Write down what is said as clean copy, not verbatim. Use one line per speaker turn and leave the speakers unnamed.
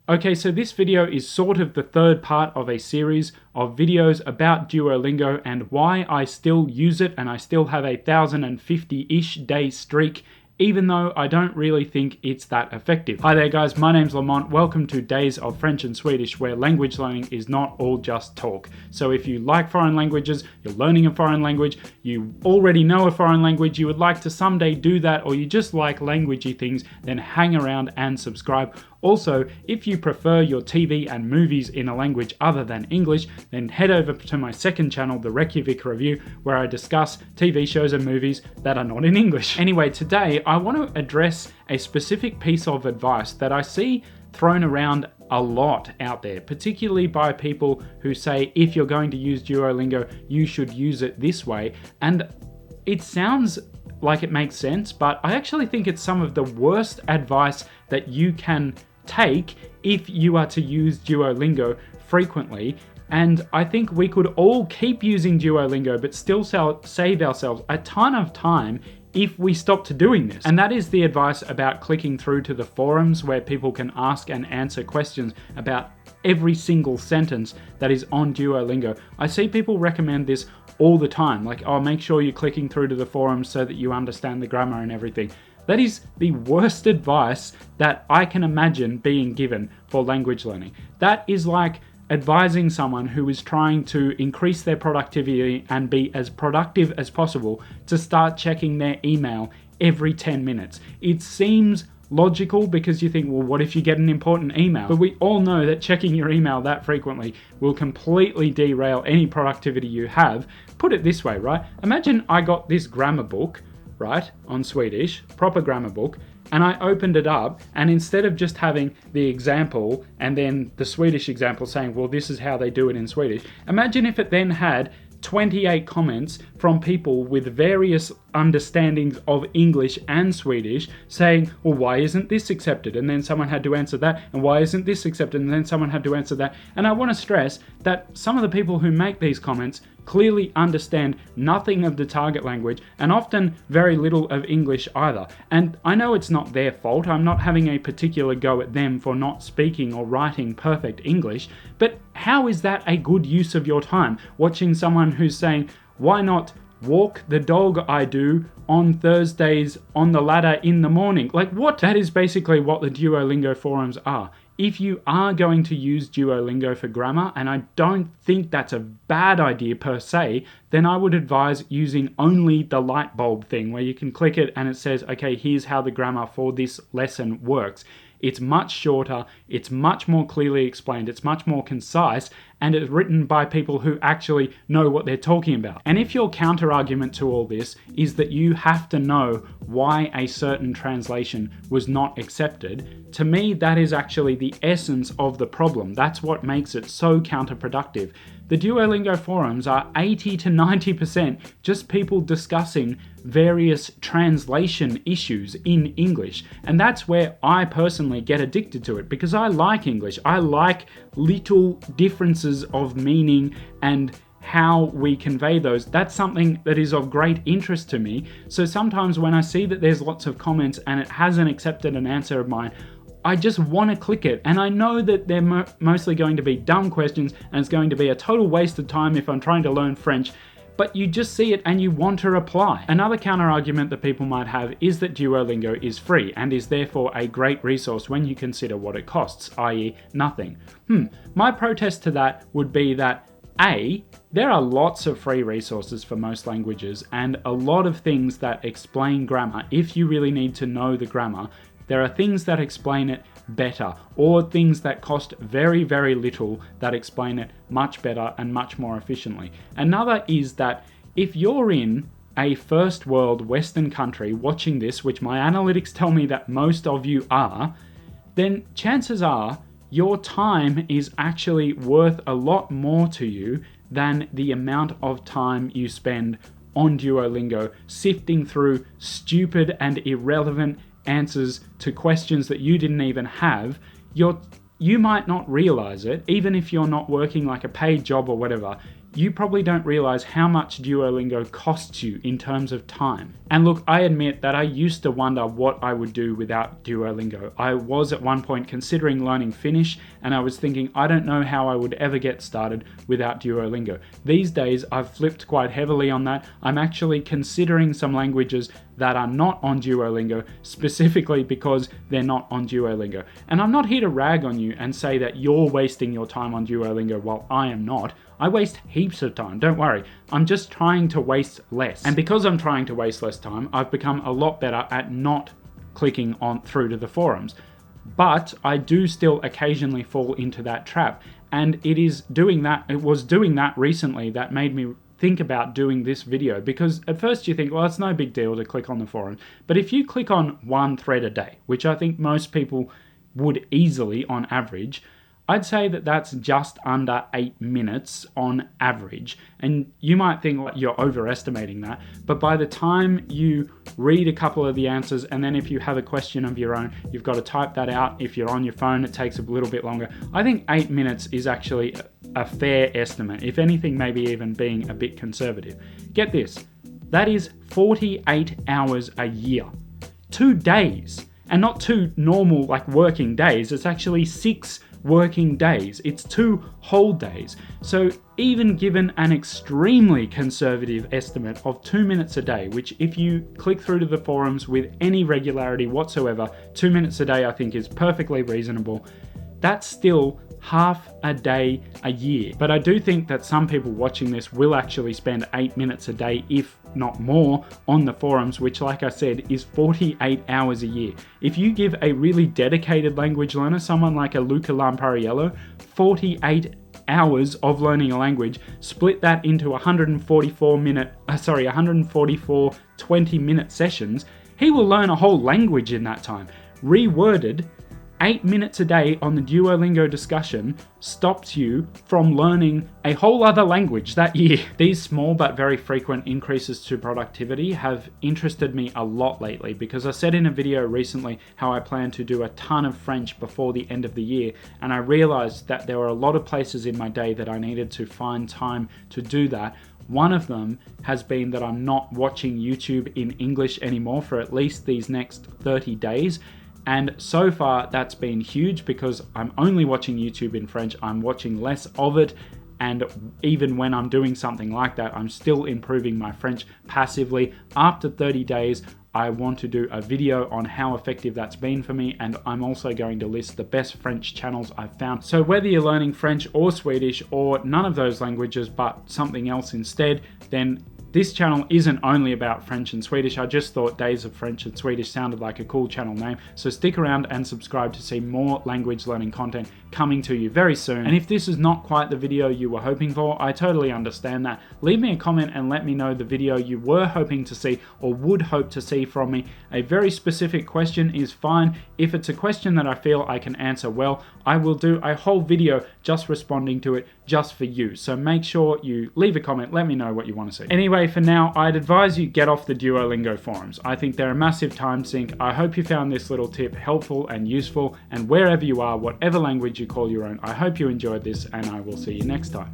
Okay, so this video is sort of the third part of a series of videos about Duolingo and why I still use it and I still have a 1,050-ish day streak, even though I don't really think it's that effective. Hi there guys, my name's Lamont. Welcome to Days of French and Swedish, where language learning is not all just talk. So if you like foreign languages, you're learning a foreign language, you already know a foreign language, you would like to someday do that, or you just like languagey things, then hang around and subscribe. Also, if you prefer your TV and movies in a language other than English, then head over to my second channel, the Reykjavik Review, where I discuss TV shows and movies that are not in English. Anyway, today I want to address a specific piece of advice that I see thrown around a lot out there, particularly by people who say if you're going to use Duolingo, you should use it this way. And it sounds like it makes sense, but I actually think it's some of the worst advice that you can take if you are to use Duolingo frequently. And I think we could all keep using Duolingo but still save ourselves a ton of time if we stopped doing this. And that is the advice about clicking through to the forums where people can ask and answer questions about every single sentence that is on Duolingo. I see people recommend this all the time, like, oh, make sure you're clicking through to the forums so that you understand the grammar and everything. That is the worst advice that I can imagine being given for language learning. That is like advising someone who is trying to increase their productivity and be as productive as possible to start checking their email every 10 minutes. It seems logical because you think, well, what if you get an important email? But we all know that checking your email that frequently will completely derail any productivity you have. Put it this way, right? Imagine I got this grammar book, right, on Swedish, proper grammar book, and I opened it up, and instead of just having the example and then the Swedish example saying, well, this is how they do it in Swedish, imagine if it then had 28 comments from people with various understandings of English and Swedish saying, well, why isn't this accepted? And then someone had to answer that. And why isn't this accepted? And then someone had to answer that. And I want to stress that some of the people who make these comments clearly understand nothing of the target language and often very little of English either. And I know it's not their fault. I'm not having a particular go at them for not speaking or writing perfect English, but how is that a good use of your time? Watching someone who's saying, why not walk the dog I do on Thursdays on the ladder in the morning? Like what? That is basically what the Duolingo forums are. If you are going to use Duolingo for grammar, and I don't think that's a bad idea per se, then I would advise using only the light bulb thing where you can click it and it says, okay, here's how the grammar for this lesson works. It's much shorter, it's much more clearly explained, it's much more concise, and it's written by people who actually know what they're talking about. And if your counter argument to all this is that you have to know why a certain translation was not accepted, to me that is actually the essence of the problem. That's what makes it so counterproductive. The Duolingo forums are 80 to 90% just people discussing various translation issues in English. And that's where I personally get addicted to it, because I like English. I like little differences of meaning and how we convey those. That's something that is of great interest to me. So sometimes when I see that there's lots of comments and it hasn't accepted an answer of mine, I just want to click it. And I know that they're mostly going to be dumb questions and it's going to be a total waste of time if I'm trying to learn French, but you just see it and you want to reply. Another counter argument that people might have is that Duolingo is free and is therefore a great resource when you consider what it costs, i.e. nothing. My protest to that would be that A, there are lots of free resources for most languages and a lot of things that explain grammar. If you really need to know the grammar, there are things that explain it better, or things that cost very, very little that explain it much better and much more efficiently. Another is that if you're in a first world Western country watching this, which my analytics tell me that most of you are, then chances are your time is actually worth a lot more to you than the amount of time you spend on Duolingo sifting through stupid and irrelevant answers to questions that you didn't even have. You might not realize it, even if you're not working like a paid job or whatever. you probably don't realize how much Duolingo costs you in terms of time. And look, I admit that I used to wonder what I would do without Duolingo. I was at one point considering learning Finnish, and I was thinking, I don't know how I would ever get started without Duolingo. These days, I've flipped quite heavily on that. I'm actually considering some languages that are not on Duolingo, specifically because they're not on Duolingo. And I'm not here to rag on you and say that you're wasting your time on Duolingo while I am not. I waste heaps of time, don't worry. I'm just trying to waste less. And because I'm trying to waste less time, I've become a lot better at not clicking on through to the forums. But I do still occasionally fall into that trap. And it was doing that recently that made me think about doing this video, because at first you think, well, it's no big deal to click on the forum. But if you click on one thread a day, which I think most people would easily on average, I'd say that that's just under 8 minutes on average. And you might think like you're overestimating that, but by the time you read a couple of the answers, and then if you have a question of your own, you've got to type that out. If you're on your phone, it takes a little bit longer. I think 8 minutes is actually a fair estimate. If anything, maybe even being a bit conservative. Get this, that is 48 hours a year. 2 days, and not 2 normal like working days. It's actually 6 working days. It's 2 whole days. So even given an extremely conservative estimate of 2 minutes a day, which if you click through to the forums with any regularity whatsoever, 2 minutes a day I think is perfectly reasonable. That's still half a day a year. But I do think that some people watching this will actually spend 8 minutes a day, if not more, on the forums, which like I said is 48 hours a year. If you give a really dedicated language learner, someone like a Luca Lampariello, 48 hours of learning a language, split that into 144 20-minute sessions, he will learn a whole language in that time. Reworded, 8 minutes a day on the Duolingo discussion stops you from learning a whole other language that year. These small but very frequent increases to productivity have interested me a lot lately, because I said in a video recently how I plan to do a ton of French before the end of the year, and I realized that there were a lot of places in my day that I needed to find time to do that. One of them has been that I'm not watching YouTube in English anymore for at least these next 30 days. And so far that's been huge, because I'm only watching YouTube in French. I'm watching less of it. And even when I'm doing something like that, I'm still improving my French passively. After 30 days, I want to do a video on how effective that's been for me. And I'm also going to list the best French channels I've found. So whether you're learning French or Swedish or none of those languages, but something else instead, then this channel isn't only about French and Swedish. I just thought Days of French and Swedish sounded like a cool channel name. So stick around and subscribe to see more language learning content coming to you very soon. And if this is not quite the video you were hoping for, I totally understand that. Leave me a comment and let me know the video you were hoping to see or would hope to see from me. A very specific question is fine. If it's a question that I feel I can answer well, I will do a whole video just responding to it just for you. So make sure you leave a comment, let me know what you want to see. Anyway, for now, I'd advise you get off the Duolingo forums. I think they're a massive time sink. I hope you found this little tip helpful and useful, and wherever you are, whatever language you call your own, I hope you enjoyed this, and I will see you next time.